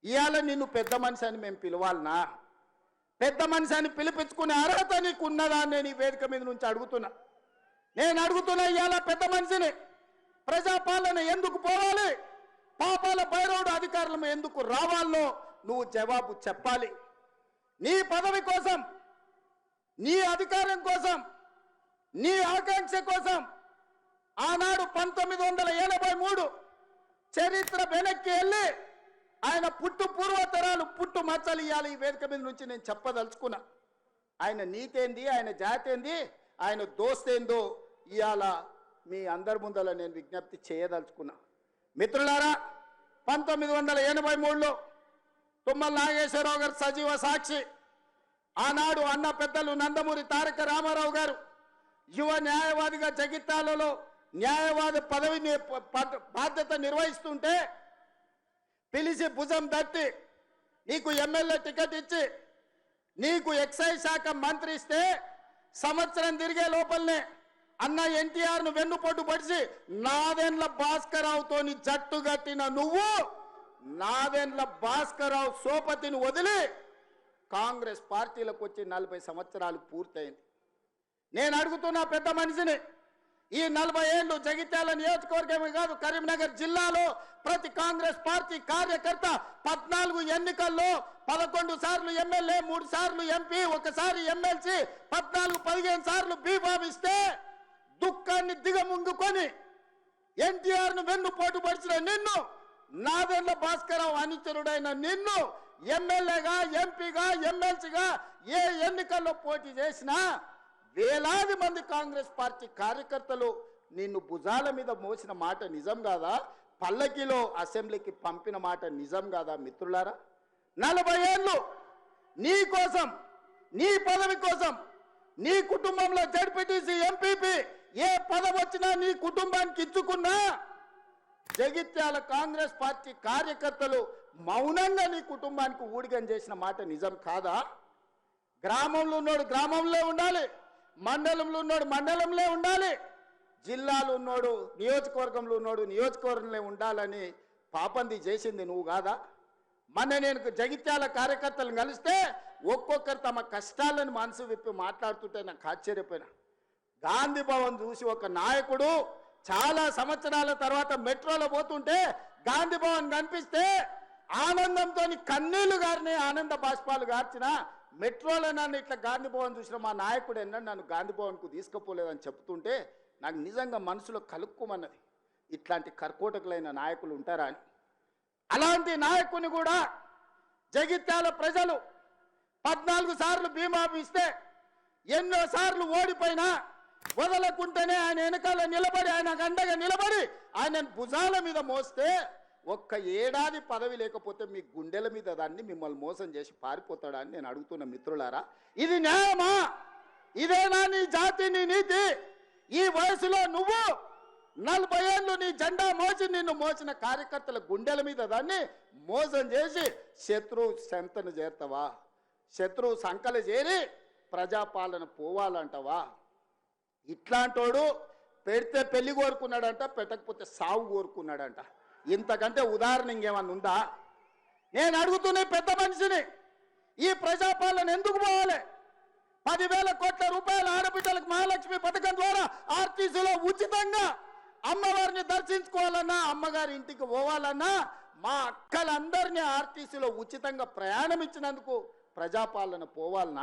ఇవాళ నిన్ను పెద్ద మనిషి అని మేము పిలవాలనా? పెద్ద మనిషి అని పిలిపించుకునే అర్హత నీకు ఉన్నదా అని నేను ఈ వేదిక మీద నుంచి అడుగుతున్నా. నేను అడుగుతున్నా, ఇవాళ పెద్ద మనిషిని ప్రజాపాలన ఎందుకు పోవాలి, పాపాల భైరవుడు అధికారులు ఎందుకు రావాలో నువ్వు జవాబు చెప్పాలి. నీ పదవి కోసం, నీ అధికారం కోసం, నీ ఆకాంక్ష కోసం ఆనాడు 1983 చరిత్ర వెనక్కి వెళ్ళి ఆయన పుట్టు పూర్వతరాలు పుట్టు మచ్చలు ఇవ్వాలి. ఈ వేదిక మీద నుంచి నేను చెప్పదలుచుకున్నా. ఆయన నీతేంది, ఆయన జాతేంది, ఆయన దోస్తేందో ఇవాళ మీ అందరి ముందర నేను విజ్ఞప్తి చేయదలుచుకున్నా. మిత్రులారా, 1983లో తుమ్మల నాగేశ్వరరావు గారు సజీవ సాక్షి. ఆనాడు అన్న పెద్దలు నందమూరి తారక రామారావు గారు యువ న్యాయవాదిగా జగిత్యాలలో న్యాయవాది పదవిని బాధ్యత నిర్వహిస్తుంటే పిలిచి భుజం తట్టి నీకు ఎమ్మెల్యే టికెట్ ఇచ్చి నీకు ఎక్సైజ్ శాఖ మంత్రి ఇస్తే సంవత్సరం తిరిగే లోపలనే అన్న ఎన్టీఆర్ను వెన్నుపోటు పడిచి నాదెండ్ల భాస్కరరావుతోని జట్టు కట్టిన నువ్వు నాదెండ్ల భాస్కరరావు సోపతిని వదిలి కాంగ్రెస్ పార్టీలకు వచ్చి 40 సంవత్సరాలు పూర్తయింది. నేను అడుగుతున్నా పెద్ద మనిషిని, ఈ 40 ఏళ్ళు జగిత్యాల నియోజకవర్గమే కాదు కరీంనగర్ జిల్లాలో ప్రతి కాంగ్రెస్ పార్టీ కార్యకర్త 14 ఎన్నికల్లో 11 సార్లు ఎమ్మెల్యే, 3 సార్లు ఎంపీ, 1 సారి ఎమ్మెల్సీ, 14-15 సార్లు బీభావిస్తే దుఃఖాన్ని దిగముంగుకొని ఎన్టీఆర్ను వెన్నుపోటు పడిచిన నిన్ను, నాదెండ్ల భాస్కరరావు అనుచరుడైన నిన్ను ఎమ్మెల్యేగా, ఎంపీగా, ఎమ్మెల్సీగా ఏ ఎన్నికల్లో పోటీ చేసినా వేలాది మంది కాంగ్రెస్ పార్టీ కార్యకర్తలు నిన్ను భుజాల మీద మోసిన మాట నిజం కాదా? పల్లకిలో అసెంబ్లీకి పంపిన మాట నిజం కాదా? మిత్రులారా, 40 ఏళ్ళు నీ కోసం, నీ పదవి కోసం, నీ కుటుంబంలో జడ్పీటీసీ, ఎంపీపీ ఏ పదవి వచ్చినా నీ కుటుంబానికి ఇచ్చుకున్నా జగిత్యాల కాంగ్రెస్ పార్టీ కార్యకర్తలు మౌనంగా నీ కుటుంబానికి ఊడిగం చేసిన మాట నిజం కాదా? గ్రామంలో ఉన్నోడు గ్రామంలో ఉండాలి, మండలంలో ఉన్నోడు మండలంలో ఉండాలి, జిల్లాలో ఉన్నోడు నియోజకవర్గంలో ఉన్నోడు నియోజకవర్గంలో ఉండాలని పాపంది చేసింది నువ్వు కాదా? మొన్న నేను జగిత్యాల కార్యకర్తలను కలిస్తే ఒక్కొక్కరు తమ కష్టాలను మనసు విప్పి మాట్లాడుతుంటే నాకు ఆశ్చర్యపోయినా. గాంధీ భవన్ చూసి ఒక నాయకుడు చాలా సంవత్సరాల తర్వాత మెట్రోలో పోతుంటే గాంధీ భవన్ కనిపిస్తే ఆనందంతో కన్నీళ్లు గారిని ఆనంద బాష్పాలు గార్చిన మెట్రోలో నన్ను ఇట్లా గాంధీ భవన్ చూసిన మా నాయకుడు ఎన్నడూ నన్ను గాంధీ భవన్కు తీసుకుపోలేదని చెప్తుంటే నాకు నిజంగా మనసులో కలుక్కుమన్నది. ఇట్లాంటి కర్కోటకులైన నాయకులు ఉంటారా అని. అలాంటి నాయకుని కూడా జగిత్యాల ప్రజలు 14 సార్లు బీమా ఇస్తే ఎన్నో సార్లు ఓడిపోయినా వదలకుంటేనే ఆయన వెనకాల నిలబడి, ఆయన గండగా నిలబడి ఆయన భుజాల మీద మోస్తే ఒక్క ఏడాది పదవి లేకపోతే మీ గుండెల మీద దాన్ని మిమ్మల్ని మోసం చేసి పారిపోతాడా అని నేను అడుగుతున్న మిత్రులారా. ఇది న్యాయమా? ఇదేనా నీ జాతి, నీ నీతి? ఈ వయసులో నువ్వు 40 ఏళ్ళు నీ జెండా మోసి నిన్ను మోసిన కార్యకర్తల గుండెల మీద దాన్ని మోసం చేసి శత్రువు సంతను చేరుతావా? శత్రువు సంకలు చేరి ప్రజాపాలన పోవాలంటావా? ఇట్లాంటోడు పెడితే పెళ్లి కోరుకున్నాడంట, పెట్టకపోతే సావు కోరుకున్నాడంట. ఇంతకంటే ఉదాహరణ ఇంకేమన్నా ఉందా? నేను అడుగుతున్న పెద్ద మనిషిని, ఈ ప్రజాపాలన ఎందుకు పోవాలి? 10,000 కోట్ల రూపాయల ఆడబిడ్డలకు మహాలక్ష్మి పథకం ద్వారా ఆర్టీసీలో ఉచితంగా అమ్మవారిని దర్శించుకోవాలన్నా, అమ్మగారి ఇంటికి పోవాలన్నా మా అక్కలందరినీ ఆర్టీసీలో ఉచితంగా ప్రయాణం ఇచ్చినందుకు ప్రజాపాలన పోవాలన్నా?